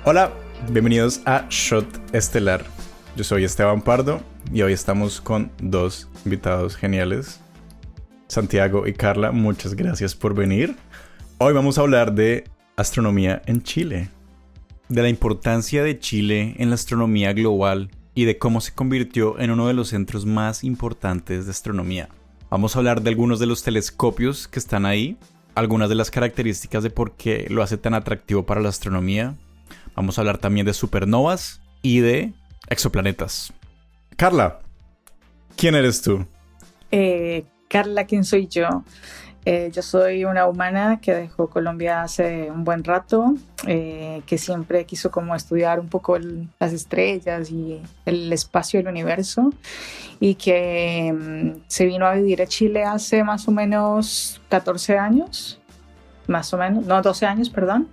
Hola, bienvenidos a Shot Estelar. Yo soy Esteban Pardo y hoy estamos con dos invitados geniales, Santiago y Carla. Muchas gracias por venir. Hoy vamos a hablar de astronomía en Chile, de la importancia de Chile en la astronomía global y de cómo se convirtió en uno de los centros más importantes de astronomía. Vamos a hablar de algunos de los telescopios que están ahí, algunas de las características de por qué lo hace tan atractivo para la astronomía. Vamos a hablar también de supernovas y de exoplanetas. Carla, ¿quién eres tú? Carla, ¿quién soy yo? Yo soy una humana que dejó Colombia hace un buen rato, que siempre quiso como estudiar un poco las estrellas y el espacio del universo, y que se vino a vivir a Chile hace más o menos 14 años, más o menos, no, 12 años, perdón.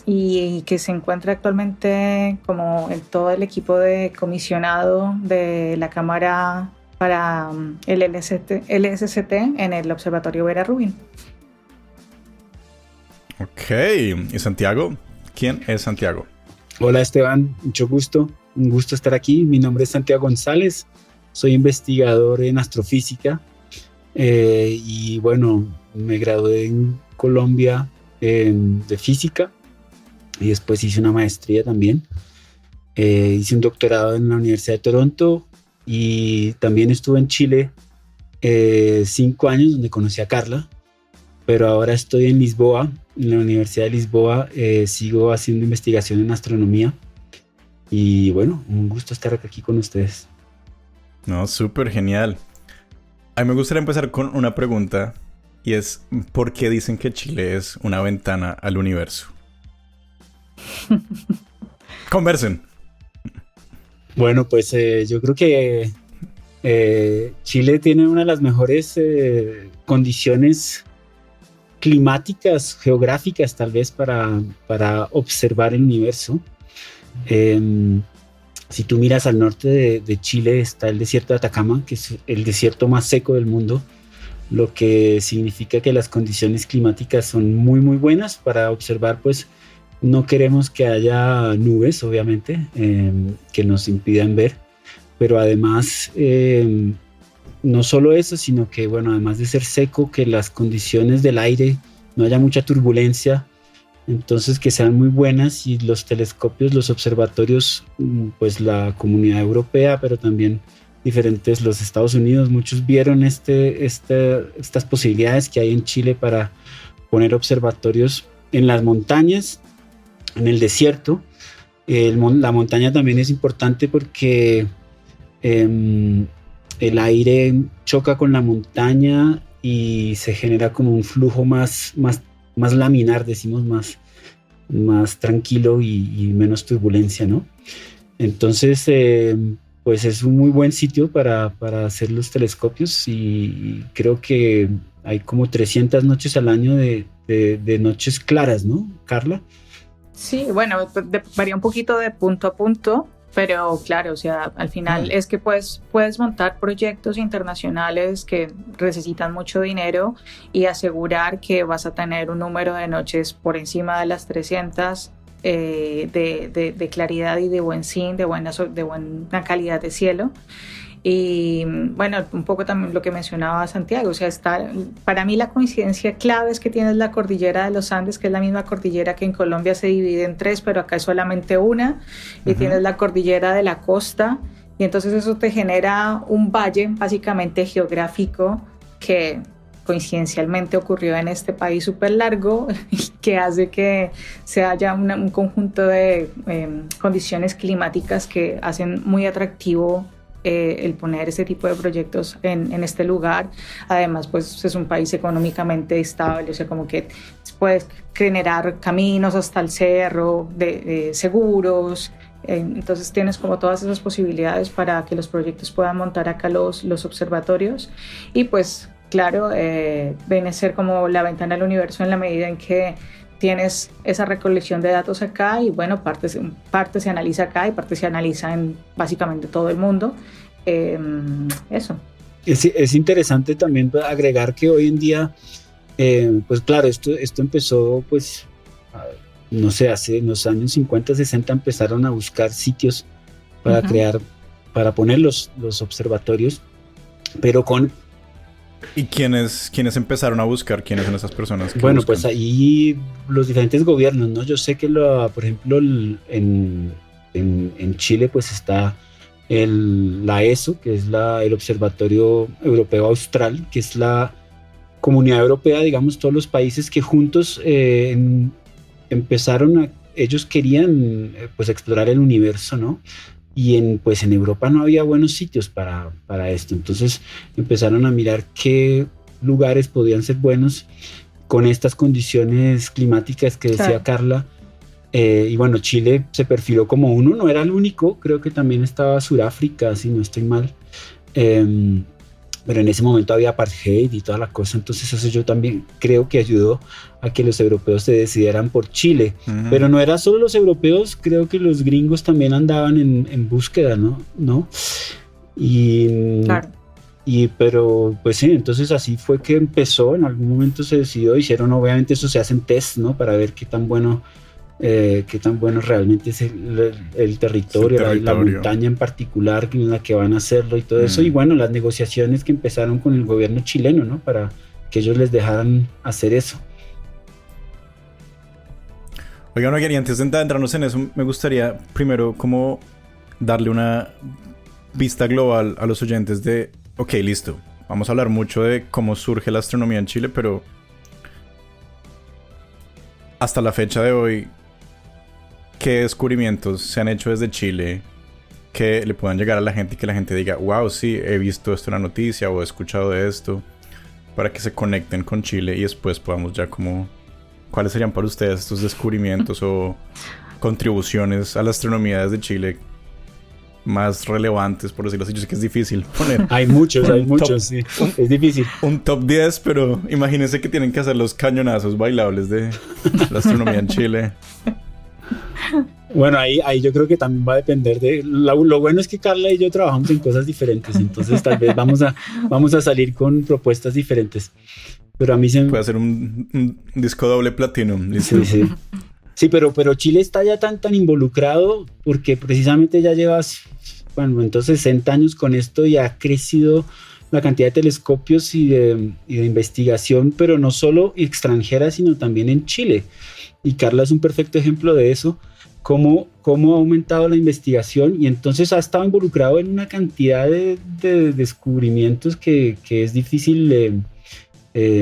Y que se encuentra actualmente como en todo el equipo de comisionado de la Cámara para el LSCT en el Observatorio Vera Rubin. Ok, ¿y Santiago? ¿Quién es Santiago? Hola Esteban, mucho gusto, un gusto estar aquí. Mi nombre es Santiago González, soy investigador en astrofísica y bueno, me gradué en Colombia de física y después hice una maestría también. Hice un doctorado en la Universidad de Toronto y también estuve en Chile 5 años donde conocí a Carla, pero ahora estoy en Lisboa, en la Universidad de Lisboa. Sigo haciendo investigación en astronomía y bueno, un gusto estar aquí con ustedes. No, súper genial. A mí me gustaría empezar con una pregunta. Y es, ¿por qué dicen que Chile es una ventana al universo? Conversen. Bueno, pues yo creo que Chile tiene una de las mejores condiciones climáticas, geográficas tal vez para observar el universo. Si tú miras al norte de Chile está el desierto de Atacama, que es el desierto más seco del mundo, lo que significa que las condiciones climáticas son muy muy buenas para observar. Pues no queremos que haya nubes, obviamente, que nos impidan ver, pero además no solo eso, sino que bueno, además de ser seco, que las condiciones del aire no haya mucha turbulencia, entonces que sean muy buenas. Y los telescopios, los observatorios, pues la Comunidad Europea, pero también diferentes, los Estados Unidos, muchos vieron estas posibilidades que hay en Chile para poner observatorios en las montañas, en el desierto. La montaña también es importante porque el aire choca con la montaña y se genera como un flujo más laminar, decimos, más tranquilo y menos turbulencia, ¿no? Entonces pues es un muy buen sitio para hacer los telescopios, y creo que hay como 300 noches al año de noches claras, ¿no, Carla? Sí, bueno, varía un poquito de punto a punto, pero claro, o sea, al final es que puedes montar proyectos internacionales que necesitan mucho dinero y asegurar que vas a tener un número de noches por encima de las 300 de claridad y de buen zinc, de buena calidad de cielo. Y bueno, un poco también lo que mencionaba Santiago, o sea, para mí la coincidencia clave es que tienes la cordillera de los Andes, que es la misma cordillera que en Colombia se divide en 3, pero acá es solamente una, y tienes la cordillera de la costa, y entonces eso te genera un valle básicamente geográfico que coincidencialmente ocurrió en este país súper largo, que hace que se haya un conjunto de condiciones climáticas que hacen muy atractivo el poner este tipo de proyectos en este lugar. Además, pues es un país económicamente estable, o sea, como que puedes generar caminos hasta el cerro seguros. Entonces tienes como todas esas posibilidades para que los proyectos puedan montar acá los observatorios. Y pues claro, viene a ser como la ventana al universo en la medida en que tienes esa recolección de datos acá, y bueno, parte se analiza acá y parte se analiza en básicamente todo el mundo. Eso. Es interesante también agregar que hoy en día, pues claro, esto empezó pues no sé, hace en los años 50, 60 empezaron a buscar sitios para crear, para poner los observatorios, pero con... ¿Y quiénes empezaron a buscar? ¿Quiénes son esas personas que Bueno, buscan? pues ahí los diferentes gobiernos, ¿no? Yo sé que, por ejemplo, en Chile pues está la ESO, que es el Observatorio Europeo Austral, que es la Comunidad Europea, digamos, todos los países que juntos empezaron ellos querían pues explorar el universo, ¿no? Y pues en Europa no había buenos sitios para esto, entonces empezaron a mirar qué lugares podían ser buenos con estas condiciones climáticas que decía Carla. Y bueno, Chile se perfiló como uno, no era el único, creo que también estaba Sudáfrica, si no estoy mal, pero en ese momento había apartheid y toda la cosa, entonces eso yo también creo que ayudó a que los europeos se decidieran por Chile. Pero no era solo los europeos, creo que los gringos también andaban en búsqueda, ¿no? Pero pues sí, entonces así fue que empezó, en algún momento se decidió, hicieron, obviamente eso se hacen test, ¿no? Para ver qué tan bueno realmente es el territorio, la montaña en particular en la que van a hacerlo y todo eso. Y bueno, las negociaciones que empezaron con el gobierno chileno, ¿no? Para que ellos les dejaran hacer eso. Oigan, y antes de entrarnos en eso, me gustaría primero como darle una vista global a los oyentes de, ok, listo, vamos a hablar mucho de cómo surge la astronomía en Chile, pero hasta la fecha de hoy, ¿qué descubrimientos se han hecho desde Chile que le puedan llegar a la gente y que la gente diga, wow, sí, he visto esto en la noticia o he escuchado de esto, para que se conecten con Chile y después podamos ya como... ¿Cuáles serían para ustedes estos descubrimientos o contribuciones a la astronomía desde Chile más relevantes, por decirlo así? Yo sé que es difícil poner... Hay muchos, sí. Es difícil. Un top 10, pero imagínense que tienen que hacer los cañonazos bailables de la astronomía en Chile. Bueno, ahí yo creo que también va a depender de... Lo bueno es que Carla y yo trabajamos en cosas diferentes, entonces tal vez vamos a salir con propuestas diferentes. Pero a mí puede ser un disco doble platino. Sí, pero Chile está ya tan involucrado porque precisamente ya llevas, bueno, entonces 60 años con esto y ha crecido la cantidad de telescopios y de investigación, pero no solo extranjera, sino también en Chile. Y Carla es un perfecto ejemplo de eso, cómo ha aumentado la investigación y entonces ha estado involucrado en una cantidad de descubrimientos que es difícil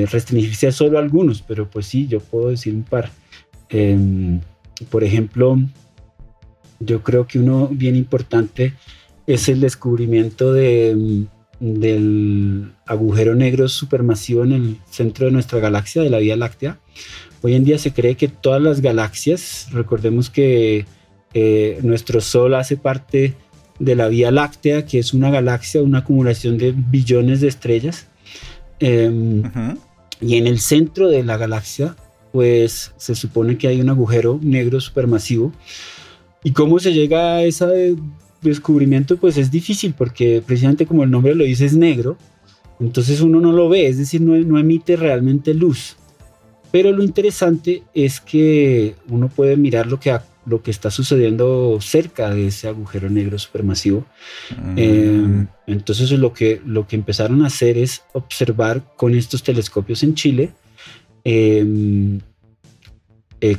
restringirse a solo algunos, pero pues sí, yo puedo decir un par. Por ejemplo, yo creo que uno bien importante es el descubrimiento del agujero negro supermasivo en el centro de nuestra galaxia, de la Vía Láctea. Hoy en día se cree que todas las galaxias, recordemos que nuestro Sol hace parte de la Vía Láctea, que es una galaxia, una acumulación de billones de estrellas. Y en el centro de la galaxia pues se supone que hay un agujero negro supermasivo. ¿Y cómo se llega a ese descubrimiento? Pues es difícil porque precisamente como el nombre lo dice es negro, entonces uno no lo ve, es decir, no emite realmente luz. Pero lo interesante es que uno puede mirar lo que está sucediendo cerca de ese agujero negro supermasivo. Entonces lo que empezaron a hacer es observar con estos telescopios en Chile,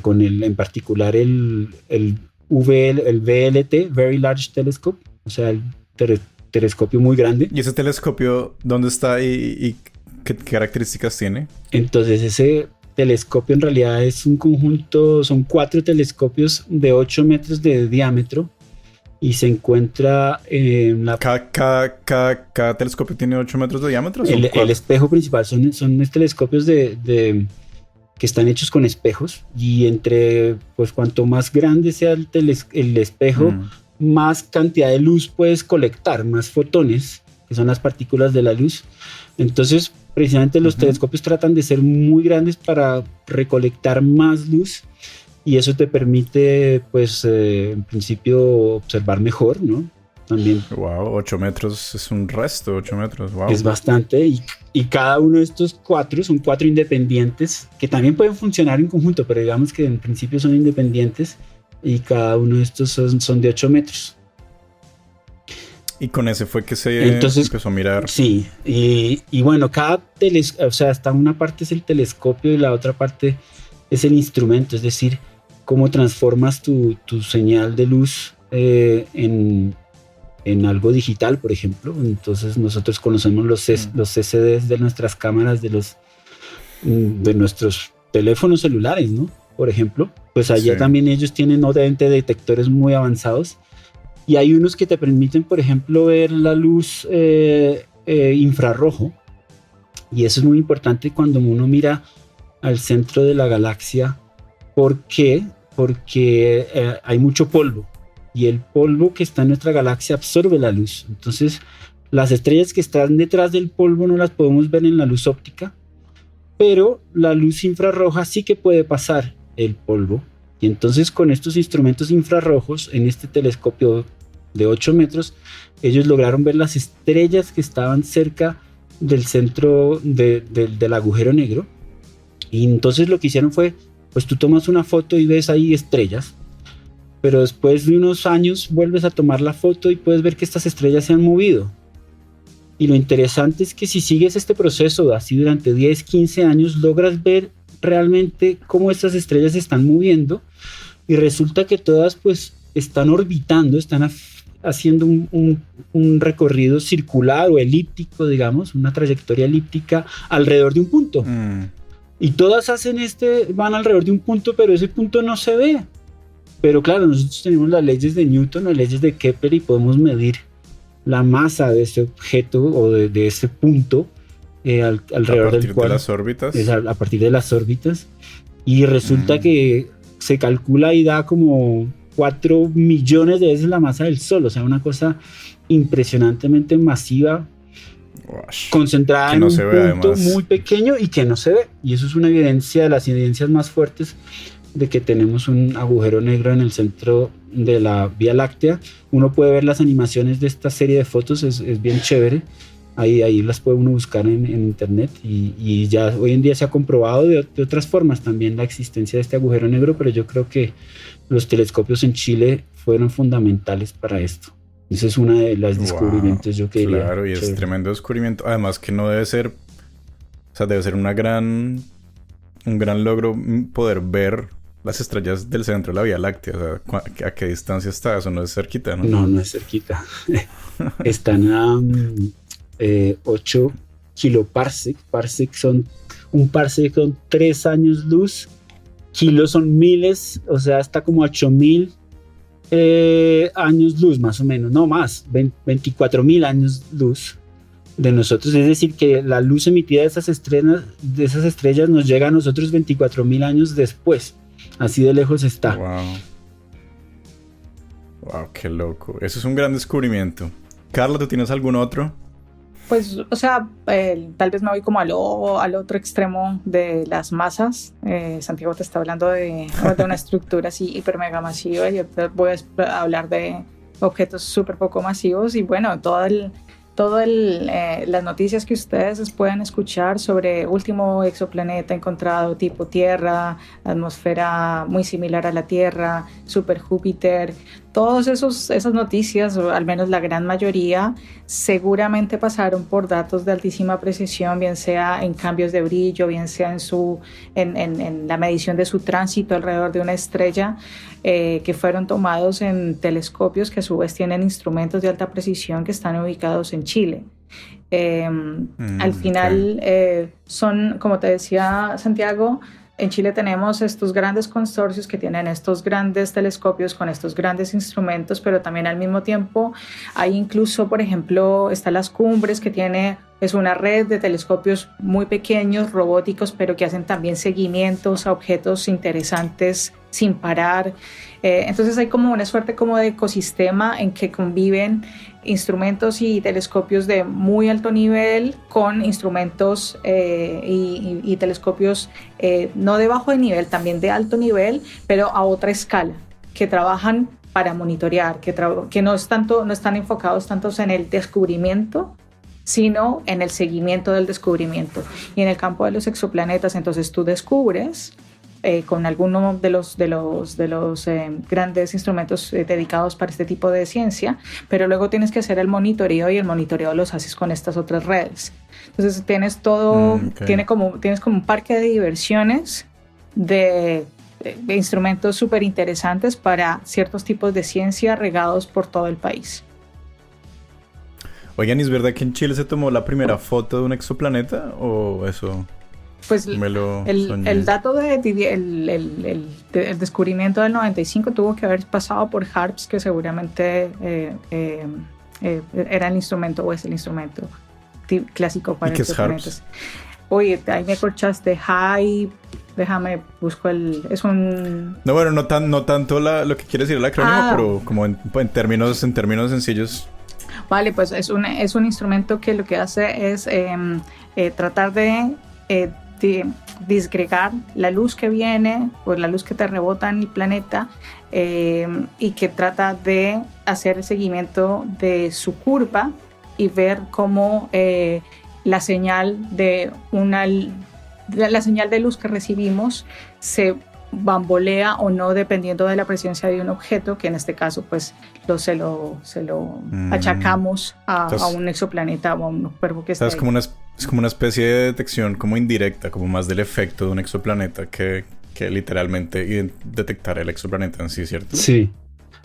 con en particular el VLT, Very Large Telescope, o sea, el telescopio muy grande. ¿Y ese telescopio dónde está y qué características tiene? Entonces ese telescopio en realidad es un conjunto, son 4 telescopios de 8 metros de diámetro y se encuentra en la... ¿Cada telescopio tiene 8 metros de diámetro? El espejo principal son telescopios que están hechos con espejos y pues cuanto más grande sea el espejo, más cantidad de luz puedes colectar, más fotones, que son las partículas de la luz. Entonces, precisamente los telescopios tratan de ser muy grandes para recolectar más luz y eso te permite, pues, en principio observar mejor, ¿no? también. Wow, 8 metros es un resto, 8 metros, wow. Es bastante, y cada uno de estos 4 son 4 independientes que también pueden funcionar en conjunto, pero digamos que en principio son independientes, y cada uno de estos son de 8 metros. Y con ese fue que se empezó a mirar. Sí, y bueno, o sea, hasta una parte es el telescopio y la otra parte es el instrumento, es decir, cómo transformas tu señal de luz en algo digital, por ejemplo. Entonces nosotros conocemos los CCDs de nuestras cámaras, de nuestros teléfonos celulares, ¿no? Por ejemplo, pues allá también ellos tienen obviamente detectores muy avanzados, y hay unos que te permiten, por ejemplo, ver la luz infrarrojo, y eso es muy importante cuando uno mira al centro de la galaxia. ¿Por qué? Porque hay mucho polvo, y el polvo que está en nuestra galaxia absorbe la luz. Entonces, las estrellas que están detrás del polvo no las podemos ver en la luz óptica, pero la luz infrarroja sí que puede pasar el polvo. Y entonces, con estos instrumentos infrarrojos, en este telescopio de 8 metros, ellos lograron ver las estrellas que estaban cerca del centro del agujero negro. Y entonces lo que hicieron fue, pues tú tomas una foto y ves ahí estrellas, pero después de unos años vuelves a tomar la foto y puedes ver que estas estrellas se han movido. Y lo interesante es que si sigues este proceso así durante 10, 15 años, logras ver realmente cómo estas estrellas se están moviendo, y resulta que todas pues están orbitando, están haciendo un recorrido circular o elíptico, digamos, una trayectoria elíptica alrededor de un punto. Y todas van alrededor de un punto, pero ese punto no se ve. Pero claro, nosotros tenemos las leyes de Newton, las leyes de Kepler, y podemos medir la masa de ese objeto o de ese punto alrededor del cual. A partir de las órbitas. A partir de las órbitas. Y resulta que se calcula y da como 4 millones de veces la masa del Sol. O sea, una cosa impresionantemente masiva, concentrada en un punto muy pequeño y que no se ve. Y eso es una evidencia de las evidencias más fuertes de que tenemos un agujero negro en el centro de la Vía Láctea. Uno puede ver las animaciones de esta serie de fotos, es bien chévere. Ahí las puede uno buscar en internet, y ya hoy en día se ha comprobado de otras formas también la existencia de este agujero negro, pero yo creo que los telescopios en Chile fueron fundamentales para esto. Ese es uno de los descubrimientos, yo quería. Claro, y es tremendo descubrimiento. Además que no debe ser, o sea, debe ser un gran logro poder ver las estrellas del centro de la Vía Láctea. O sea, ¿a qué distancia está? Eso no es cerquita, ¿no? No es cerquita. Están a 8 kiloparsec. Un parsec son 3 años luz. Kilos son miles, o sea, está como 8,000 años luz, más o menos, no más, 24,000 años luz de nosotros. Es decir, que la luz emitida de esas estrellas nos llega a nosotros 24,000 años después. Así de lejos está. Wow, qué loco. Eso es un gran descubrimiento. Carla, ¿tú tienes algún otro? Pues, o sea, tal vez me voy como al otro extremo de las masas. Santiago te está hablando de una estructura así hiper mega masiva, y yo te voy a hablar de objetos súper poco masivos. Y bueno, las noticias que ustedes pueden escuchar sobre último exoplaneta encontrado tipo Tierra, atmósfera muy similar a la Tierra, super Júpiter, todas esas noticias, o al menos la gran mayoría, seguramente pasaron por datos de altísima precisión, bien sea en cambios de brillo, bien sea en la medición de su tránsito alrededor de una estrella, que fueron tomados en telescopios que a su vez tienen instrumentos de alta precisión que están ubicados en Chile. Al final, son, como te decía Santiago, en Chile tenemos estos grandes consorcios que tienen estos grandes telescopios con estos grandes instrumentos, pero también al mismo tiempo hay incluso, por ejemplo, están las cumbres, que es una red de telescopios muy pequeños, robóticos, pero que hacen también seguimientos a objetos interesantes sin parar. Entonces hay como una suerte como de ecosistema en que conviven instrumentos y telescopios de muy alto nivel con instrumentos y telescopios no de bajo nivel, también de alto nivel, pero a otra escala, que trabajan para monitorear, que no están enfocados tanto en el descubrimiento, sino en el seguimiento del descubrimiento. Y en el campo de los exoplanetas, entonces tú descubres con alguno de los grandes instrumentos dedicados para este tipo de ciencia, pero luego tienes que hacer el monitoreo y el monitoreo los haces con estas otras redes. Entonces tienes todo, tienes como un parque de diversiones de instrumentos súper interesantes para ciertos tipos de ciencia regados por todo el país. Oigan, ¿es verdad que en Chile se tomó la primera foto de un exoplaneta o eso? Pues el dato del descubrimiento del 95 tuvo que haber pasado por HARPS, que seguramente era el instrumento o es el instrumento clásico para exoplanetas. Oye, ahí me corchaste. Déjame, busco es un... No, bueno, no tanto lo que quiere decir el acrónimo, pero como en términos sencillos. Vale, pues es un instrumento que lo que hace es tratar de disgregar la luz que viene, pues la luz que te rebota en el planeta, y que trata de hacer el seguimiento de su curva y ver cómo la señal de luz que recibimos se bambolea o no dependiendo de la presencia de un objeto, que en este caso pues se lo achacamos a un exoplaneta o a un cuerpo que está ahí. Es como una especie de detección como indirecta, como más del efecto de un exoplaneta que literalmente detectar el exoplaneta en sí, ¿cierto? Sí,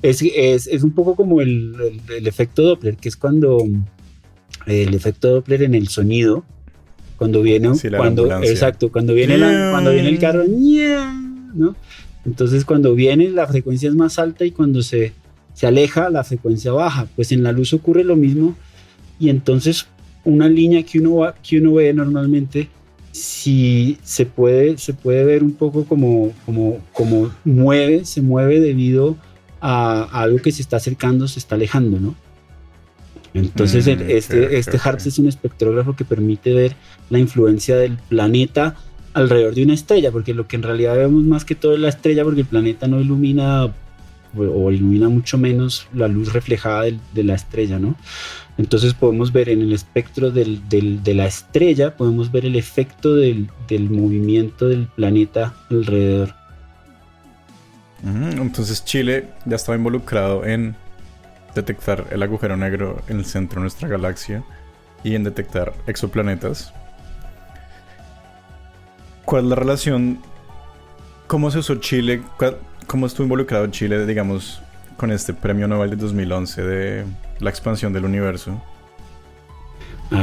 es un poco como el efecto Doppler, que es cuando el efecto Doppler en el sonido, cuando viene cuando viene el carro, ¿no? Entonces cuando viene la frecuencia es más alta y cuando se aleja la frecuencia baja. Pues en la luz ocurre lo mismo, y entonces una línea que uno ve normalmente, si se puede ver un poco como se mueve debido a algo que se está acercando, se está alejando, ¿no? Entonces este HARPS es un espectrógrafo que permite ver la influencia del planeta alrededor de una estrella, porque lo que en realidad vemos más que todo es la estrella, porque el planeta no ilumina o ilumina mucho menos la luz reflejada de la estrella, ¿no? Entonces podemos ver en el espectro de la estrella, podemos ver el efecto del movimiento del planeta alrededor. Entonces Chile ya estaba involucrado en detectar el agujero negro en el centro de nuestra galaxia y en detectar exoplanetas. ¿Cuál es la relación? ¿Cómo se usó Chile? ¿Cómo estuvo involucrado Chile, digamos, con este premio Nobel de 2011 de la expansión del universo?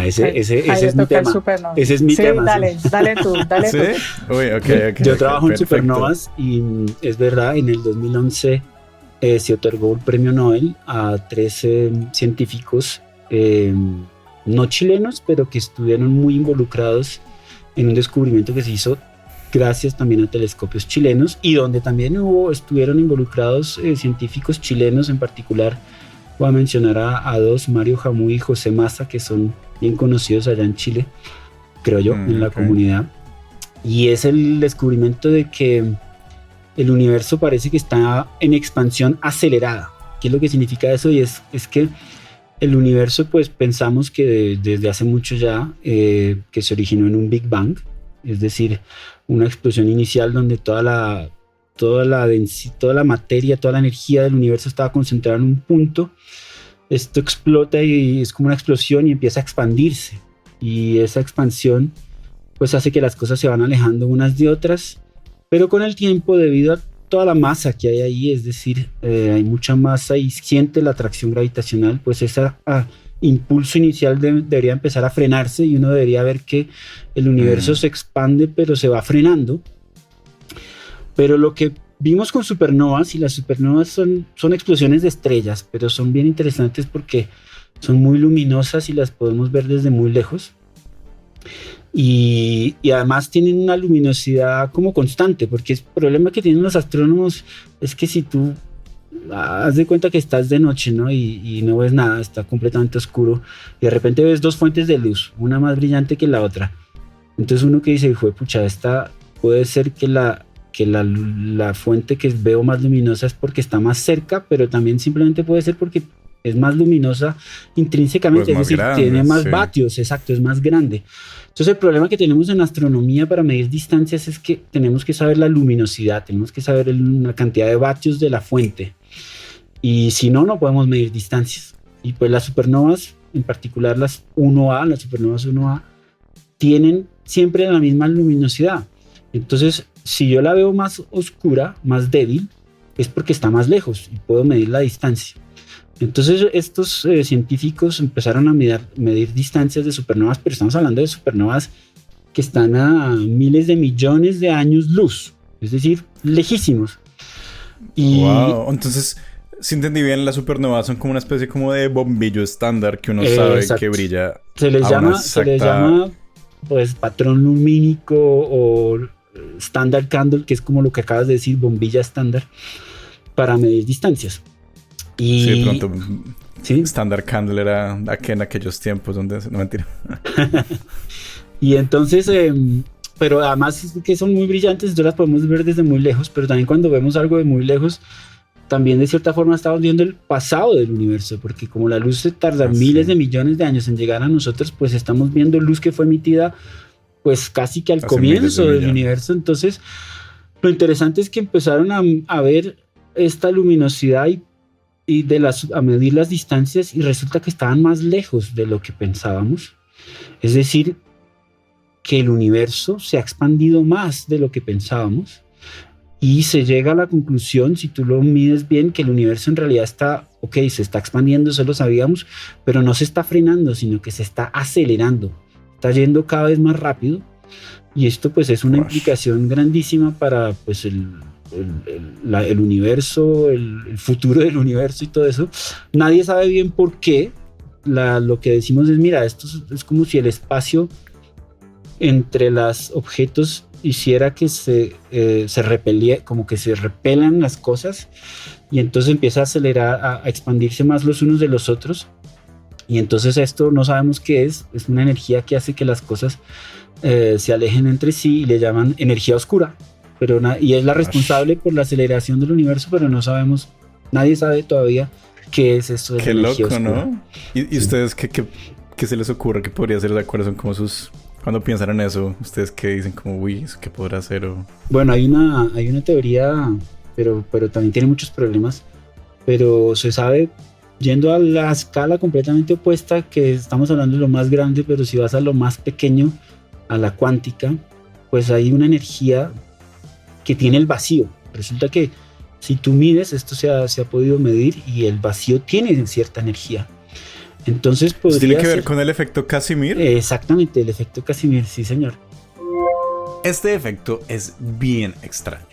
Ese es mi tema. Ese es mi tema. Dale tú. ¿Sí? Uy, okay, yo trabajo en perfecto. supernovas y es verdad, en el 2011 se otorgó el premio Nobel a 13 científicos no chilenos, pero que estuvieron muy involucrados en un descubrimiento que se hizo gracias también a telescopios chilenos, y donde también estuvieron involucrados científicos chilenos. En particular voy a mencionar a dos, Mario Jamuy y José Massa, que son bien conocidos allá en Chile, creo yo, en la comunidad. Y es el descubrimiento de que el universo parece que está en expansión acelerada. ¿Qué es lo que significa eso? Y es que el universo, pues pensamos que desde hace mucho ya, que se originó en un Big Bang, es decir, una explosión inicial donde toda la materia, toda la energía del universo estaba concentrada en un punto. Esto explota y es como una explosión y empieza a expandirse, y esa expansión pues hace que las cosas se van alejando unas de otras, pero con el tiempo, debido a toda la masa que hay ahí, es decir, hay mucha masa y siente la atracción gravitacional, pues ese impulso inicial debería empezar a frenarse, y uno debería ver que el universo se expande pero se va frenando. Pero lo que vimos con supernovas, y las supernovas son explosiones de estrellas, pero son bien interesantes porque son muy luminosas y las podemos ver desde muy lejos, y además tienen una luminosidad como constante, porque el problema que tienen los astrónomos es que si tú haz de cuenta que estás de noche, ¿no? y no ves nada, está completamente oscuro, y de repente ves dos fuentes de luz, una más brillante que la otra. Entonces uno que dice, pucha, esta puede ser que que la fuente que veo más luminosa es porque está más cerca, pero también simplemente puede ser porque es más luminosa intrínsecamente, Pues es decir, grande, tiene más sí. vatios, exacto, es más grande. Entonces el problema que tenemos en astronomía para medir distancias es que tenemos que saber la luminosidad, tenemos que saber la cantidad de vatios de la fuente, y si no, no podemos medir distancias. Y pues las supernovas, en particular las supernovas 1A, tienen siempre la misma luminosidad. Entonces, si yo la veo más oscura, más débil, es porque está más lejos y puedo medir la distancia. Entonces, estos científicos empezaron a medir distancias de supernovas, pero estamos hablando de supernovas que están a miles de millones de años luz, es decir, lejísimos. Y Wow, entonces, si entendí bien, las supernovas son como una especie como de bombillo estándar que uno sabe exacto. que brilla se les a una llama pues patrón lumínico o standard candle, que es como lo que acabas de decir, bombilla estándar para medir distancias. Y Sí, de pronto. ¿sí? Standard Candle era en aquellos tiempos donde... No, mentira. Y entonces, pero además es que son muy brillantes, entonces las podemos ver desde muy lejos, pero también cuando vemos algo de muy lejos, también de cierta forma estamos viendo el pasado del universo, porque como la luz se tarda miles de millones de años en llegar a nosotros, pues estamos viendo luz que fue emitida pues casi que al comienzo del universo. Entonces, lo interesante es que empezaron a ver esta luminosidad y a medir las distancias, y resulta que estaban más lejos de lo que pensábamos. Es decir, que el universo se ha expandido más de lo que pensábamos, y se llega a la conclusión, si tú lo mides bien, que el universo en realidad se está expandiendo, eso lo sabíamos, pero no se está frenando, sino que se está acelerando, está yendo cada vez más rápido, y esto pues es una implicación grandísima para pues el universo, el futuro del universo y todo eso. Nadie sabe bien por qué. Lo que decimos es, mira, esto es como si el espacio entre los objetos hiciera que se repeliera, como que se repelan las cosas, y entonces empieza a acelerar, a expandirse más los unos de los otros, y entonces esto no sabemos qué es una energía que hace que las cosas se alejen entre sí, y le llaman energía oscura, y es la responsable por la aceleración del universo, pero no sabemos, nadie sabe todavía qué es esto de la energía oscura. Qué loco, ¿no? ¿Y ustedes qué se les ocurre que podría ser? ¿De acuerdo? Son como cuando piensan en eso, ¿ustedes qué dicen? Como, uy, ¿eso qué podrá ser? Bueno, hay una teoría, pero también tiene muchos problemas, pero se sabe, yendo a la escala completamente opuesta, que estamos hablando de lo más grande, pero si vas a lo más pequeño, a la cuántica, pues hay una energía que tiene el vacío. Resulta que si tú mides, esto se ha podido medir, y el vacío tiene cierta energía. Entonces podría ¿tiene que ver con el efecto Casimir? Exactamente, el efecto Casimir, sí señor. Este efecto es bien extraño.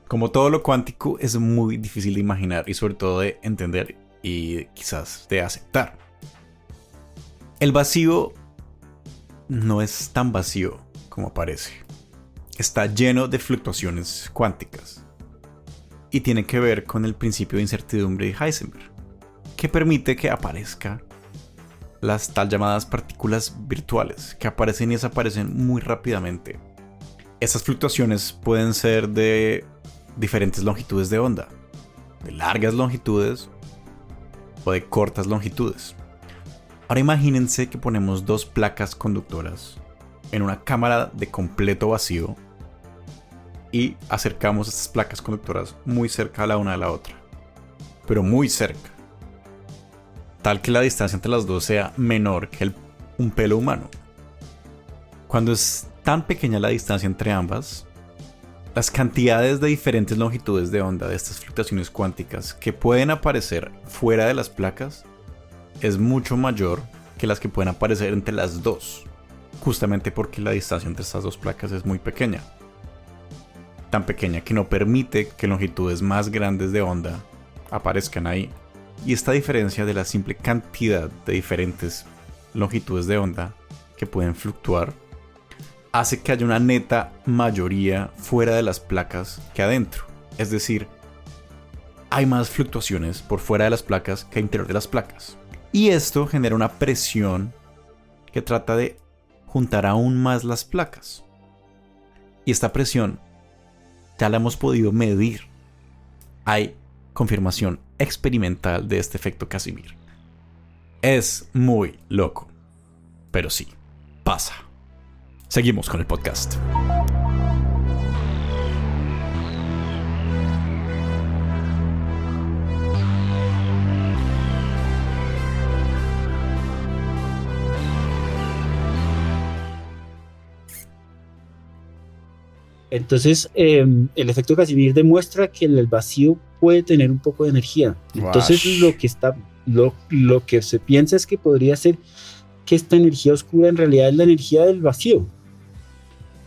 Como todo lo cuántico, es muy difícil de imaginar y sobre todo de entender y quizás de aceptar. El vacío no es tan vacío como parece. Está lleno de fluctuaciones cuánticas y tiene que ver con el principio de incertidumbre de Heisenberg, que permite que aparezcan las tal llamadas partículas virtuales, que aparecen y desaparecen muy rápidamente. Estas fluctuaciones pueden ser de diferentes longitudes de onda, de largas longitudes o de cortas longitudes. Ahora imagínense que ponemos dos placas conductoras en una cámara de completo vacío y acercamos estas placas conductoras muy cerca la una de la otra, pero muy cerca, tal que la distancia entre las dos sea menor que un pelo humano. Cuando es tan pequeña la distancia entre ambas, las cantidades de diferentes longitudes de onda de estas fluctuaciones cuánticas que pueden aparecer fuera de las placas es mucho mayor que las que pueden aparecer entre las dos, justamente porque la distancia entre estas dos placas es muy pequeña. Tan pequeña que no permite que longitudes más grandes de onda aparezcan ahí. Y esta diferencia de la simple cantidad de diferentes longitudes de onda que pueden fluctuar hace que haya una neta mayoría fuera de las placas que adentro. Es decir, hay más fluctuaciones por fuera de las placas que interior de las placas. Y esto genera una presión que trata de juntar aún más las placas. Y esta presión ya la hemos podido medir. Hay confirmación experimental de este efecto Casimir. Es muy loco, pero sí, pasa. Seguimos con el podcast. Entonces, el efecto Casimir demuestra que el vacío puede tener un poco de energía. Entonces, lo que se piensa es que podría ser que esta energía oscura en realidad es la energía del vacío.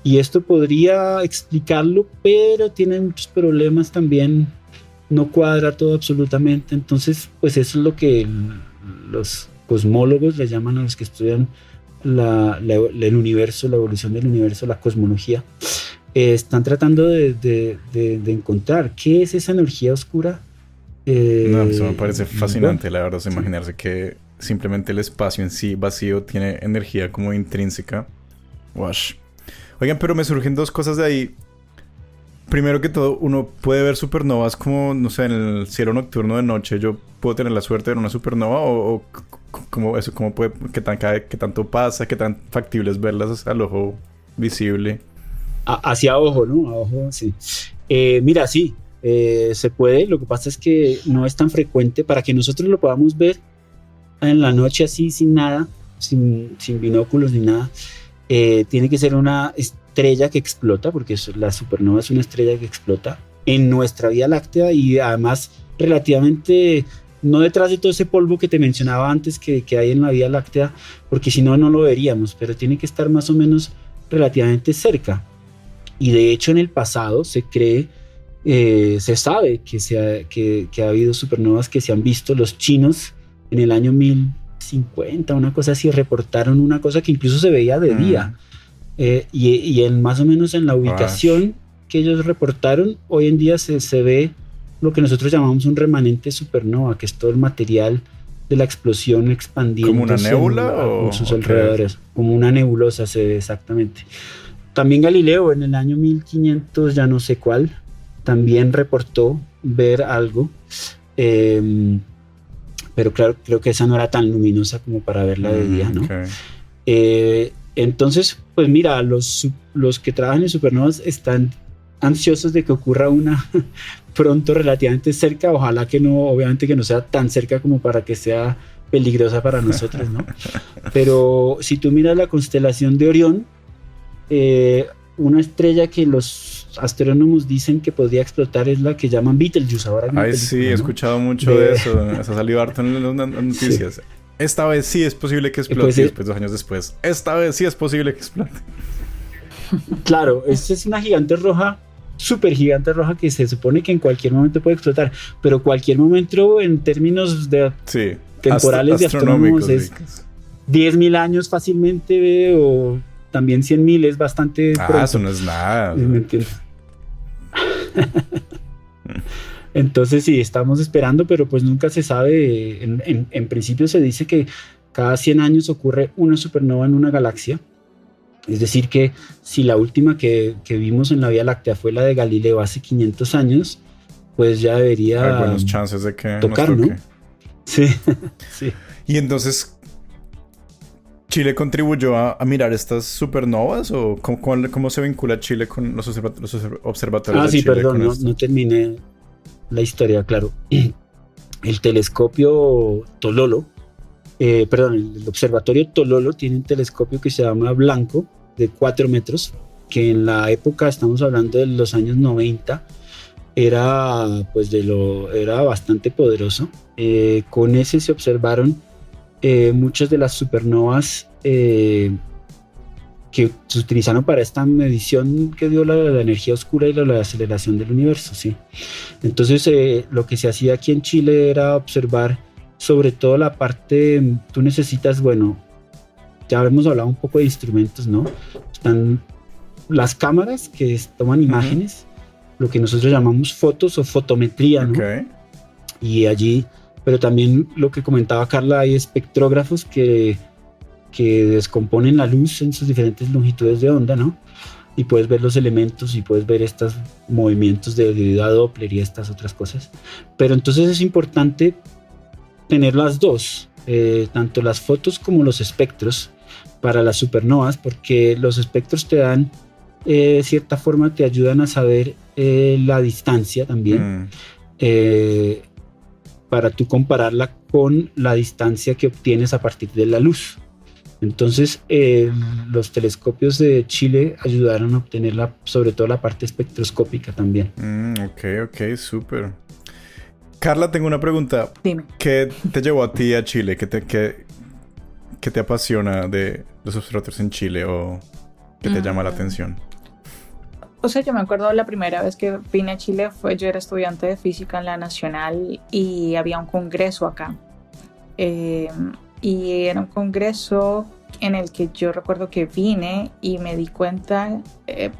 Y esto podría explicarlo, pero tiene muchos problemas también. No cuadra todo absolutamente. Entonces, pues eso es lo que los cosmólogos le llaman a los que estudian el universo, la evolución del universo, la cosmología. Están tratando de encontrar qué es esa energía oscura. No, eso me parece fascinante, la verdad, imaginarse que simplemente el espacio en sí vacío tiene energía como intrínseca. Wash. Oigan, pero me surgen dos cosas de ahí. Primero que todo, uno puede ver supernovas como, no sé, en el cielo nocturno de noche. Yo puedo tener la suerte de ver una supernova o como eso, como puede, qué tanto pasa, qué tan factible es verlas al ojo visible. Hacia ojo, ¿no? A ojo, sí. Mira, sí, se puede. Lo que pasa es que no es tan frecuente. Para que nosotros lo podamos ver en la noche así, sin nada, sin binóculos ni nada, tiene que ser una estrella que explota, porque la supernova es una estrella que explota en nuestra Vía Láctea y además relativamente no detrás de todo ese polvo que te mencionaba antes que hay en la Vía Láctea, porque si no, no lo veríamos, pero tiene que estar más o menos relativamente cerca. Y de hecho en el pasado se cree, se sabe que ha habido supernovas que se han visto. Los chinos en el año 1050, una cosa así, reportaron una cosa que incluso se veía de día. Y más o menos en la ubicación que ellos reportaron, hoy en día se ve lo que nosotros llamamos un remanente supernova, que es todo el material de la explosión expandiendo. ¿Como una nébula? En sus alrededores. Como una nebulosa se ve exactamente. También Galileo en el año 1500, ya no sé cuál, también reportó ver algo, pero claro, creo que esa no era tan luminosa como para verla de día, ¿no? Okay. Entonces, pues mira, los que trabajan en supernovas están ansiosos de que ocurra una pronto, relativamente cerca, ojalá que no, obviamente que no sea tan cerca como para que sea peligrosa para nosotros, ¿no? Pero si tú miras la constelación de Orión, una estrella que los astrónomos dicen que podría explotar es la que llaman Betelgeuse. Ahora sí, he escuchado mucho de eso. Se ha salido harto en las noticias. Sí. Esta vez sí es posible que explote. Pues, después, 2 años después, esta vez sí es posible que explote. Claro, esta es una gigante roja, súper gigante roja, que se supone que en cualquier momento puede explotar. Pero cualquier momento en términos de temporales de astrónomos es 10.000 años fácilmente, o también 100.000 es bastante pronto. Eso no es nada. ¿Me entiendes? Entonces sí, estamos esperando, pero pues nunca se sabe. En principio se dice que cada 100 años ocurre una supernova en una galaxia. Es decir que si la última que vimos en la Vía Láctea fue la de Galileo hace 500 años, pues ya debería hay buenas chances de que tocar, nos toque. ¿no? Sí, sí. Y entonces, ¿Chile contribuyó a mirar estas supernovas? ¿O cómo se vincula Chile con los observatorios de sí, Chile? Perdón, no terminé la historia, claro. El telescopio Tololo, el observatorio Tololo tiene un telescopio que se llama Blanco, de 4 metros, que en la época, estamos hablando de los años 90, era bastante poderoso. Con ese se observaron muchas de las supernovas que se utilizaron para esta medición que dio la energía oscura y la aceleración del universo, ¿sí? Entonces lo que se hacía aquí en Chile era observar sobre todo la parte, tú necesitas, ya hemos hablado un poco de instrumentos, ¿no? Están las cámaras que toman imágenes, lo que nosotros llamamos fotos o fotometría, ¿no? Okay. Y allí, pero también lo que comentaba Carla, hay espectrógrafos que descomponen la luz en sus diferentes longitudes de onda, ¿no? y puedes ver los elementos y puedes ver estos movimientos debido a Doppler y estas otras cosas. Pero entonces es importante tener las dos, tanto las fotos como los espectros para las supernovas, porque los espectros te dan, de cierta forma, te ayudan a saber la distancia también, para tú compararla con la distancia que obtienes a partir de la luz. Entonces, los telescopios de Chile ayudaron a obtener sobre todo la parte espectroscópica también. Ok, súper. Carla, tengo una pregunta. Dime. ¿Qué te llevó a ti a Chile? ¿Qué te apasiona de los observatorios en Chile o qué te llama la atención? O sea, yo me acuerdo la primera vez que vine a Chile yo era estudiante de física en la Nacional y había un congreso acá. Y era un congreso en el que yo recuerdo que vine y me di cuenta,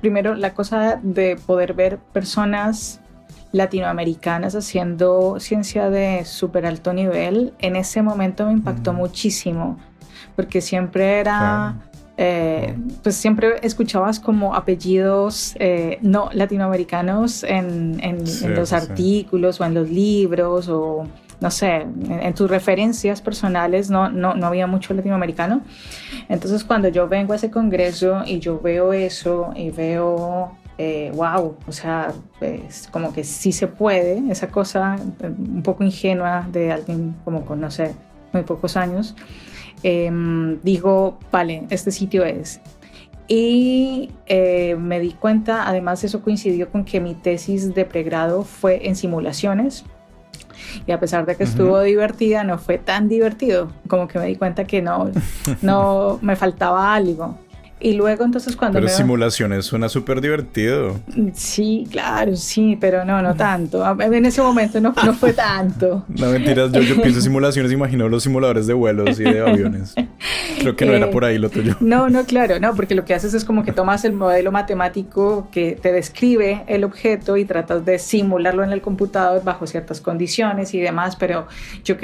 primero la cosa de poder ver personas latinoamericanas haciendo ciencia de súper alto nivel, en ese momento me impactó muchísimo, porque siempre era... pues siempre escuchabas como apellidos no latinoamericanos en los artículos o en los libros o no sé, en tus referencias personales no había mucho latinoamericano. Entonces cuando yo vengo a ese congreso y yo veo eso y veo wow, o sea, pues, como que sí se puede, esa cosa un poco ingenua de alguien como con, no sé, muy pocos años, digo, vale, este sitio es. Y me di cuenta, además eso coincidió con que mi tesis de pregrado fue en simulaciones y a pesar de que estuvo divertida, no fue tan divertido, como que me di cuenta que no me faltaba algo. Y luego entonces cuando Pero simulaciones suena súper divertido. Sí, claro, sí, pero no tanto. En ese momento no fue tanto. No, mentiras, yo pienso en simulaciones, imagino los simuladores de vuelos y de aviones. Creo que no era por ahí lo tuyo. No, claro, no, porque lo que haces es como que tomas el modelo matemático que te describe el objeto y tratas de simularlo en el computador bajo ciertas condiciones y demás, pero yo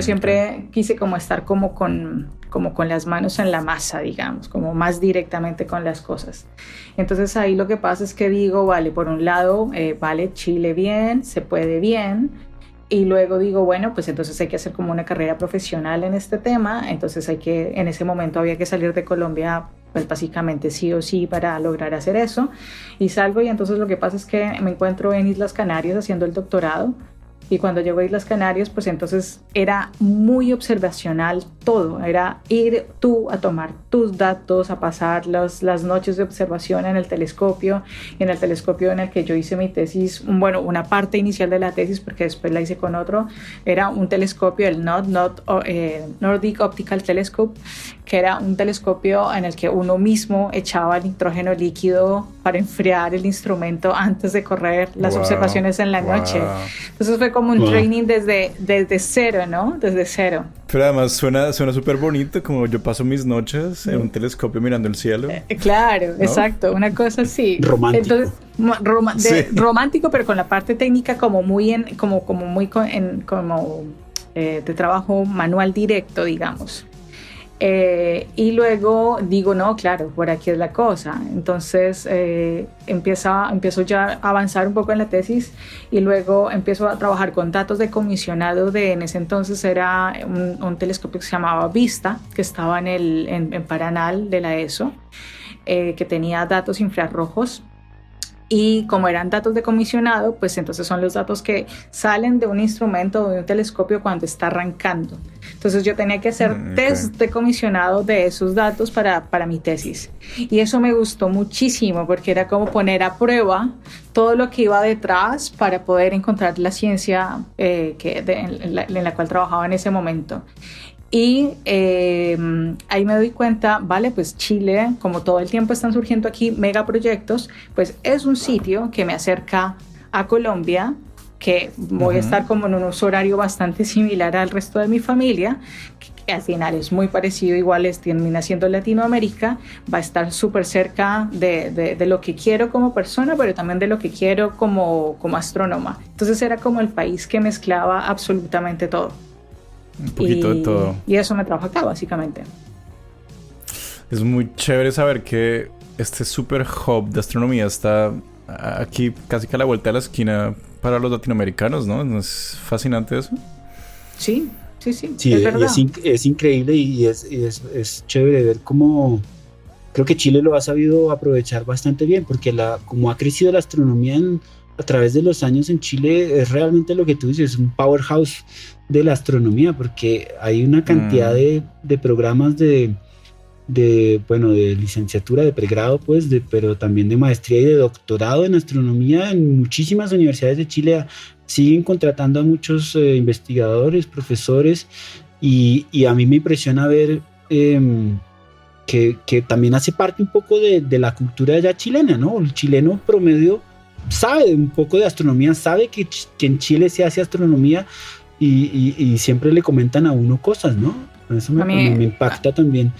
siempre quise como estar como con las manos en la masa, digamos, como más directamente con las cosas. Entonces ahí lo que pasa es que digo, vale, por un lado, vale, Chile bien, se puede bien, y luego digo, bueno, pues entonces hay que hacer como una carrera profesional en este tema, entonces en ese momento había que salir de Colombia, pues básicamente sí o sí para lograr hacer eso, y salgo y entonces lo que pasa es que me encuentro en Islas Canarias haciendo el doctorado. Y cuando llego a Islas Canarias, pues entonces era muy observacional todo. Era ir tú a tomar tus datos, a pasar las noches de observación en el telescopio. Y en el telescopio en el que yo hice mi tesis, una parte inicial de la tesis, porque después la hice con otro, era un telescopio, el Nordic Optical Telescope, que era un telescopio en el que uno mismo echaba nitrógeno líquido para enfriar el instrumento antes de correr las observaciones en la noche. Entonces fue como un training desde cero, ¿no? Desde cero. Pero además suena súper bonito, como yo paso mis noches en un telescopio mirando el cielo. Claro, ¿no? Exacto, una cosa así. Romántico. Entonces, romántico, pero con la parte técnica como muy de trabajo manual directo, digamos. Y luego digo, no, claro, por aquí es la cosa. Entonces empiezo ya a avanzar un poco en la tesis y luego empiezo a trabajar con datos de comisionado en ese entonces era un telescopio que se llamaba Vista, que estaba en Paranal de la ESO, que tenía datos infrarrojos. Y como eran datos de comisionado, pues entonces son los datos que salen de un instrumento o de un telescopio cuando está arrancando. Entonces yo tenía que hacer test de comisionado de esos datos para mi tesis. Y eso me gustó muchísimo porque era como poner a prueba todo lo que iba detrás para poder encontrar la ciencia en la cual trabajaba en ese momento. Y ahí me doy cuenta, vale, pues Chile, como todo el tiempo están surgiendo aquí megaproyectos, pues es un sitio que me acerca a Colombia, que voy a estar como en un uso horario bastante similar al resto de mi familia, que al final es muy parecido, igual termina siendo Latinoamérica, va a estar súper cerca de lo que quiero como persona, pero también de lo que quiero como astrónoma. Entonces era como el país que mezclaba absolutamente todo. Un poquito de todo. Y eso me trajo acá, básicamente. Es muy chévere saber que este super hub de astronomía está aquí casi que a la vuelta de la esquina para los latinoamericanos, ¿no? ¿No es fascinante eso? Sí, sí, Sí, es verdad. es increíble y es chévere ver cómo creo que Chile lo ha sabido aprovechar bastante bien, porque como ha crecido la astronomía a través de los años en Chile, es realmente lo que tú dices, un powerhouse de la astronomía, porque hay una cantidad de programas bueno, de licenciatura, de pregrado, pues, pero también de maestría y de doctorado en astronomía en muchísimas universidades de Chile. Siguen contratando a muchos investigadores, profesores, y a mí me impresiona ver que también hace parte un poco de la cultura ya chilena, ¿no? El chileno promedio sabe un poco de astronomía, sabe que en Chile se hace astronomía y siempre le comentan a uno cosas, ¿no? Eso me impacta también.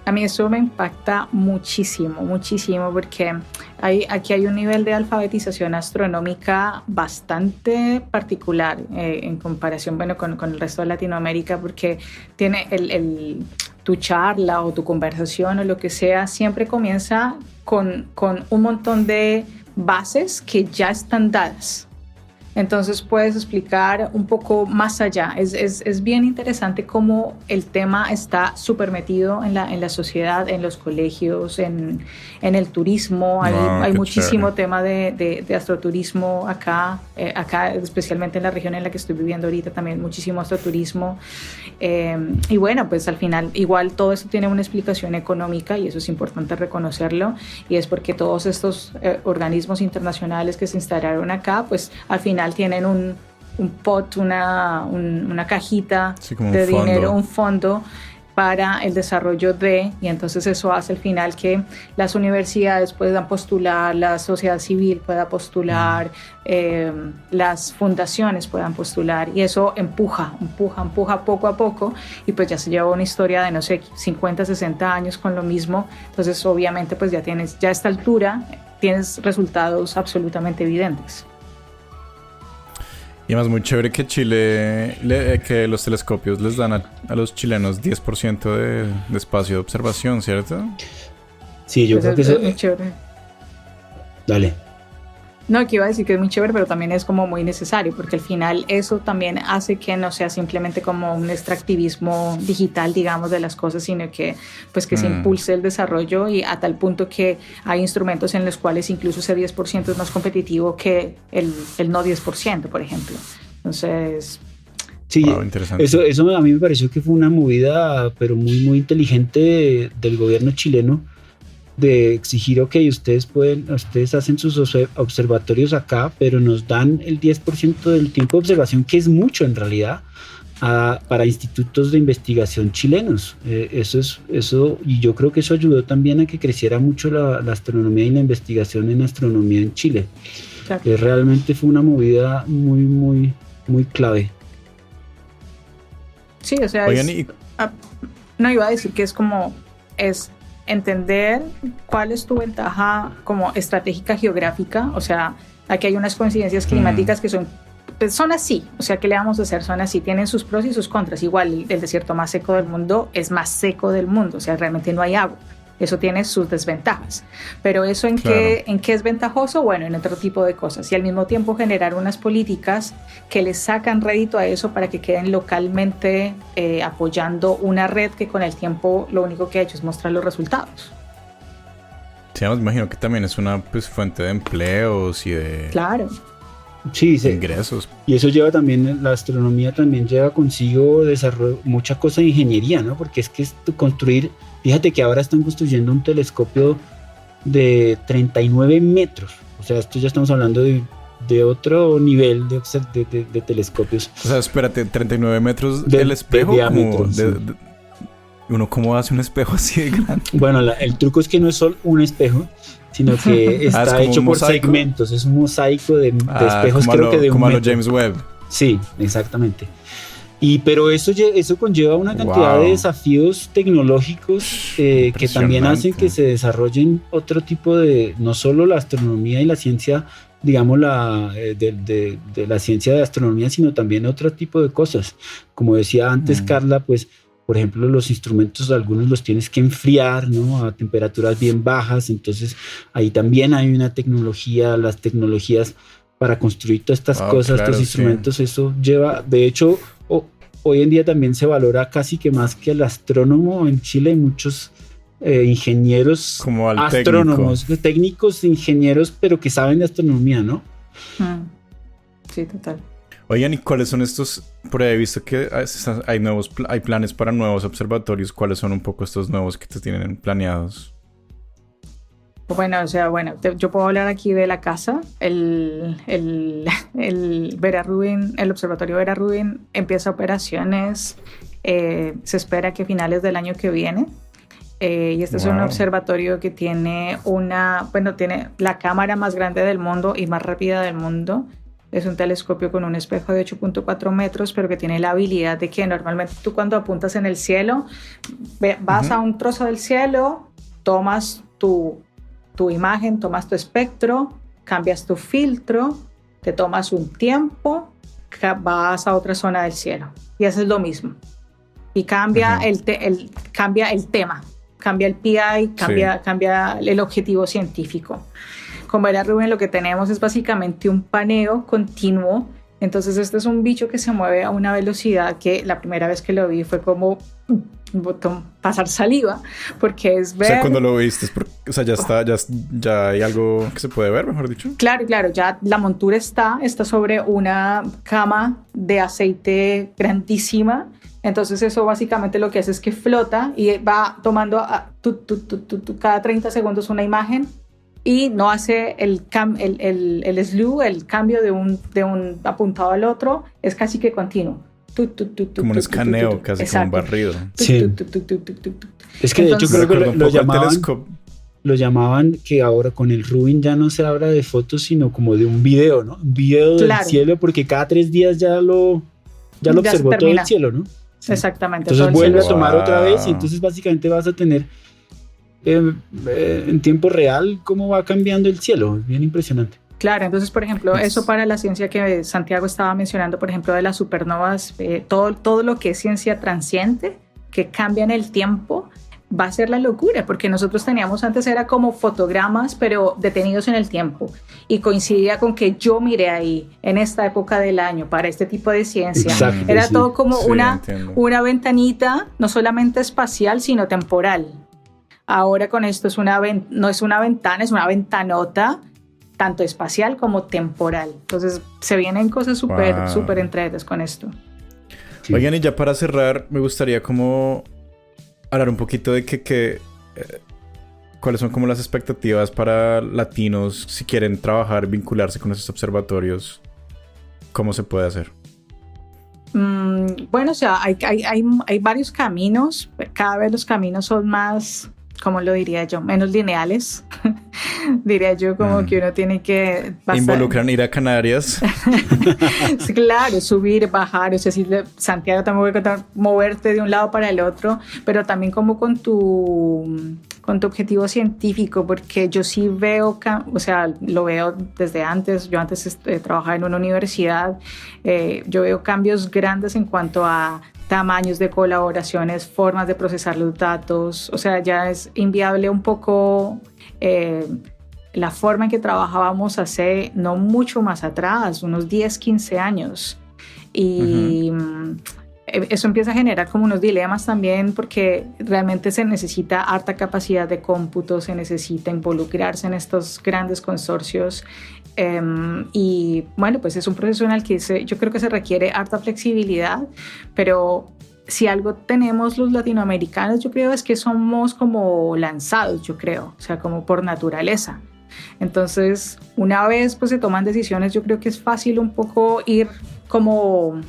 A mí eso me impacta muchísimo, muchísimo, porque aquí hay un nivel de alfabetización astronómica bastante particular en comparación, bueno, con el resto de Latinoamérica, porque tiene tu charla o tu conversación o lo que sea, siempre comienza con un montón de bases que ya están dadas. Entonces puedes explicar un poco más allá. Es bien interesante cómo el tema está súper metido en la sociedad, en los colegios, en el turismo. Hay muchísimo chévere. Tema de astroturismo acá, especialmente en la región en la que estoy viviendo ahorita, también muchísimo astroturismo. Y bueno, pues al final igual todo esto tiene una explicación económica y eso es importante reconocerlo, y es porque todos estos organismos internacionales que se instalaron acá, pues al final tienen un pot, una cajita de dinero, un fondo para el desarrollo y entonces eso hace al final que las universidades puedan postular, la sociedad civil pueda postular, las fundaciones puedan postular, y eso empuja poco a poco, y pues ya se lleva una historia de, no sé, 50, 60 años con lo mismo. Entonces obviamente pues ya a esta altura tienes resultados absolutamente evidentes. Y además muy chévere que Chile, que los telescopios les dan a los chilenos 10% de espacio de observación, ¿cierto? Sí, yo creo que eso es muy chévere. Dale. No, que iba a decir que es muy chévere, pero también es como muy necesario, porque al final eso también hace que no sea simplemente como un extractivismo digital, digamos, de las cosas, sino que pues que se impulse el desarrollo, y a tal punto que hay instrumentos en los cuales incluso ese 10% es más competitivo que el no 10%, por ejemplo. Entonces... Sí, wow, interesante. Eso a mí me pareció que fue una movida, pero muy, muy inteligente del gobierno chileno, de exigir, ok, ustedes hacen sus observatorios acá, pero nos dan el 10% del tiempo de observación, que es mucho en realidad, para institutos de investigación chilenos. Eso, y yo creo que eso ayudó también a que creciera mucho la astronomía y la investigación en astronomía en Chile. Claro. Realmente fue una movida muy, muy, muy clave. Sí, o sea, oigan, no iba a decir que es entender cuál es tu ventaja como estratégica geográfica. O sea, aquí hay unas coincidencias climáticas que son así, o sea, ¿qué le vamos a hacer? Son así, tienen sus pros y sus contras. Igual el desierto más seco del mundo es más seco del mundo, o sea, realmente no hay agua. Eso tiene sus desventajas, pero eso ¿en qué es ventajoso? Bueno, en otro tipo de cosas, y al mismo tiempo generar unas políticas que les sacan rédito a eso para que queden localmente apoyando una red que con el tiempo lo único que ha hecho es mostrar los resultados. Sí, me imagino que también es una fuente de empleos y de... Claro. Sí, ingresos. Y eso lleva también, la astronomía también lleva consigo desarrollo, mucha cosa de ingeniería, ¿no? Porque es que construir, fíjate que ahora están construyendo un telescopio de 39 metros. O sea, esto ya estamos hablando de otro nivel de telescopios. O sea, espérate, 39 metros del espejo. De diámetro, ¿Uno cómo hace un espejo así de grande? Bueno, el truco es que no es solo un espejo, sino que está hecho por segmentos. Es un mosaico de espejos, creo que de un metro. Como a lo James Webb. Sí, exactamente. Pero eso conlleva una cantidad de desafíos tecnológicos que también hacen que se desarrollen otro tipo de, no solo la astronomía y la ciencia, digamos, de la ciencia de astronomía, sino también otro tipo de cosas. Como decía antes Carla, pues por ejemplo, los instrumentos, algunos los tienes que enfriar, ¿no? A temperaturas bien bajas. Entonces, ahí también hay una tecnología, las tecnologías para construir todas estas cosas, claro, estos instrumentos, eso lleva, de hecho, hoy en día también se valora casi que más que el astrónomo. En Chile hay muchos ingenieros, como al astrónomos, técnicos, ingenieros, pero que saben de astronomía, ¿no? Sí, total. Oigan, ¿y cuáles son estos? Por ahí he visto que hay planes para nuevos observatorios. ¿Cuáles son un poco estos nuevos que te tienen planeados? Bueno, o sea, yo puedo hablar aquí de la casa. El Vera Rubin, el observatorio Vera Rubin empieza operaciones, se espera que finales del año que viene. Y este es un observatorio que tiene tiene la cámara más grande del mundo y más rápida del mundo. Es un telescopio con un espejo de 8.4 metros, pero que tiene la habilidad de que normalmente tú cuando apuntas en el cielo, vas a un trozo del cielo, tomas tu imagen, tomas tu espectro, cambias tu filtro, te tomas un tiempo, vas a otra zona del cielo y haces lo mismo. Y cambia cambia el tema, cambia el PI, cambia el objetivo científico. Con Vera Rubin lo que tenemos es básicamente un paneo continuo. Entonces este es un bicho que se mueve a una velocidad que la primera vez que lo vi fue como pasar saliva, porque es ver... O sea, cuando lo viste, ya hay algo que se puede ver, mejor dicho. Claro, ya la montura está sobre una cama de aceite grandísima. Entonces eso básicamente lo que hace es que flota y va tomando cada 30 segundos una imagen y no hace el slew, el cambio de un apuntado al otro, es casi que continuo. Como un escaneo, casi como un barrido. Sí. Es que de hecho creo que lo llamaban que ahora con el Rubin ya no se habla de fotos, sino como de un video, ¿no? Un video del cielo, porque cada 3 días ya lo observó todo el cielo, ¿no? Sí. Exactamente. Entonces vuelve a tomar otra vez y entonces básicamente vas a tener en tiempo real cómo va cambiando el cielo. Bien impresionante. Claro, entonces, por ejemplo, eso para la ciencia que Santiago estaba mencionando, por ejemplo, de las supernovas, todo lo que es ciencia transiente, que cambia en el tiempo, va a ser la locura, porque nosotros teníamos antes, era como fotogramas, pero detenidos en el tiempo, y coincidía con que yo miré ahí, en esta época del año, para este tipo de ciencia. Exacto, era todo como una ventanita, no solamente espacial, sino temporal. Ahora con esto no es una ventana, es una ventanota, tanto espacial como temporal. Entonces se vienen cosas súper entretes con esto. Sí. Oigan, y ya para cerrar, me gustaría como hablar un poquito de cuáles son como las expectativas para latinos si quieren trabajar, vincularse con esos observatorios. ¿Cómo se puede hacer? Bueno, o sea, hay varios caminos. Cada vez los caminos son más, ¿cómo lo diría yo? Menos lineales. Diría yo como que uno tiene que... ¿Involucran ir a Canarias? Sí, claro, subir, bajar. O sea, si Santiago también puede moverte de un lado para el otro, pero también como con tu objetivo científico, porque yo sí veo, o sea, lo veo desde antes. Yo antes trabajaba en una universidad. Yo veo cambios grandes en cuanto a tamaños de colaboraciones, formas de procesar los datos. O sea, ya es inviable un poco la forma en que trabajábamos hace no mucho más atrás, unos 10, 15 años. Y eso empieza a generar como unos dilemas también, porque realmente se necesita harta capacidad de cómputo, se necesita involucrarse en estos grandes consorcios. Y bueno, pues es un proceso en el que yo creo que se requiere harta flexibilidad, pero si algo tenemos los latinoamericanos, yo creo es que somos como lanzados, yo creo, o sea, como por naturaleza. Entonces, una vez pues se toman decisiones, yo creo que es fácil un poco ir como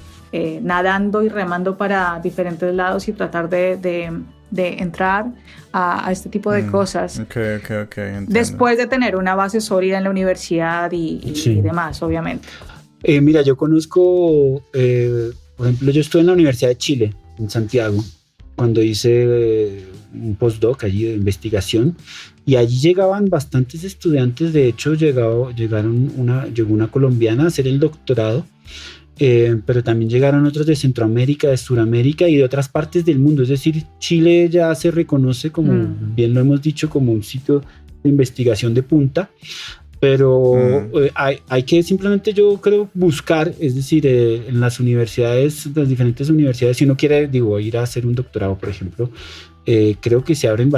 nadando y remando para diferentes lados y tratar de entrar a este tipo de cosas. Entiendo. Después de tener una base sólida en la universidad y demás, obviamente. Mira, yo conozco, por ejemplo, yo estuve en la Universidad de Chile, en Santiago, cuando hice un postdoc allí de investigación, y allí llegaban bastantes estudiantes. De hecho llegó una colombiana a hacer el doctorado, pero también llegaron otros de Centroamérica, de Sudamérica y de otras partes del mundo. Es decir, Chile ya se reconoce como, bien lo hemos dicho, como un sitio de investigación de punta, pero hay que simplemente, yo creo, buscar, es decir, en las universidades, las diferentes universidades, si uno quiere, ir a hacer un doctorado, por ejemplo, creo que se abren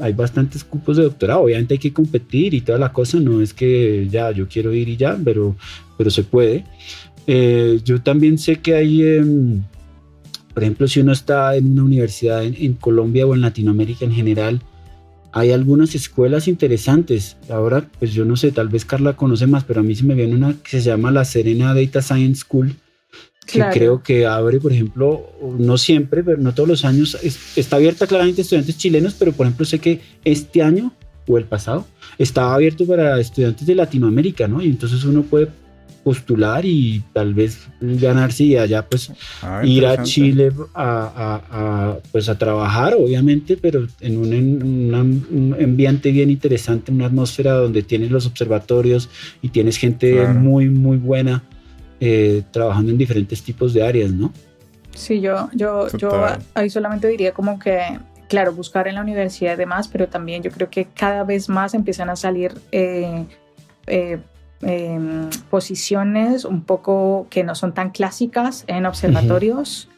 hay bastantes cupos de doctorado. Obviamente hay que competir y toda la cosa, no es que ya yo quiero ir y ya, pero se puede. Yo también sé que hay, por ejemplo, si uno está en una universidad en Colombia o en Latinoamérica en general, hay algunas escuelas interesantes. Ahora, pues yo no sé, tal vez Carla conoce más, pero a mí se me viene una que se llama La Serena Data Science School, que creo que abre, por ejemplo, no siempre, pero no todos los años, está abierta claramente a estudiantes chilenos, pero por ejemplo sé que este año o el pasado estaba abierto para estudiantes de Latinoamérica, ¿no? Y entonces uno puede postular y tal vez ganarse y allá pues ir a Chile pues a trabajar, obviamente, pero en un ambiente bien interesante, una atmósfera donde tienes los observatorios y tienes gente muy muy buena trabajando en diferentes tipos de áreas, ¿no? Sí, yo ahí solamente diría como que, claro, buscar en la universidad y demás, pero también yo creo que cada vez más empiezan a salir posiciones un poco que no son tan clásicas en observatorios,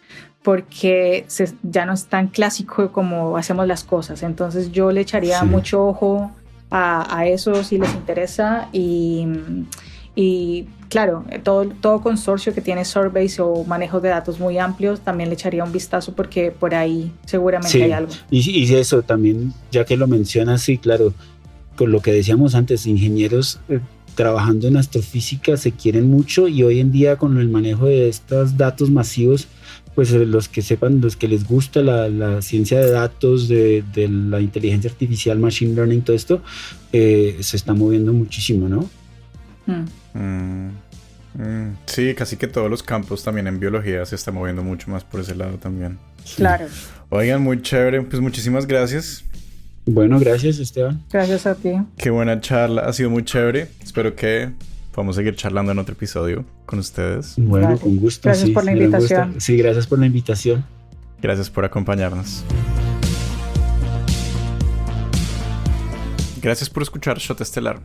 porque ya no es tan clásico como hacemos las cosas. Entonces yo le echaría mucho ojo a eso si les interesa, y claro, todo consorcio que tiene surveys o manejos de datos muy amplios también le echaría un vistazo, porque por ahí seguramente hay algo. Y eso también, ya que lo mencionas, sí, claro, con lo que decíamos antes, ingenieros trabajando en astrofísica se quieren mucho, y hoy en día con el manejo de estos datos masivos, pues los que sepan, los que les gusta la ciencia de datos, de la inteligencia artificial, machine learning, todo esto, se está moviendo muchísimo, ¿no? Sí, casi que todos los campos también en biología se está moviendo mucho más por ese lado también. Claro. Oigan, muy chévere, pues muchísimas gracias. Bueno, gracias, Esteban. Gracias a ti. Qué buena charla, ha sido muy chévere. Espero que podamos seguir charlando en otro episodio con ustedes. Bueno, gracias. Con gusto. Gracias por la invitación. Sí, gracias por la invitación. Gracias por acompañarnos. Gracias por escuchar Shot Estelar.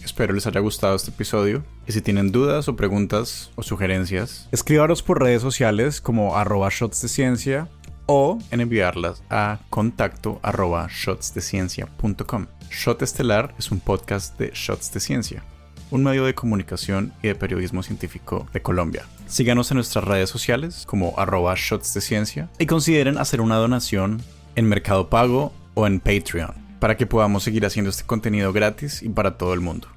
Espero les haya gustado este episodio, y si tienen dudas o preguntas o sugerencias, escríbanos por redes sociales como @shotsdeciencia o en enviarlas a contacto@shotsdeciencia.com. Shot Estelar es un podcast de Shots de Ciencia, un medio de comunicación y de periodismo científico de Colombia. Síganos en nuestras redes sociales como @shotsdeciencia y consideren hacer una donación en Mercado Pago o en Patreon, para que podamos seguir haciendo este contenido gratis y para todo el mundo.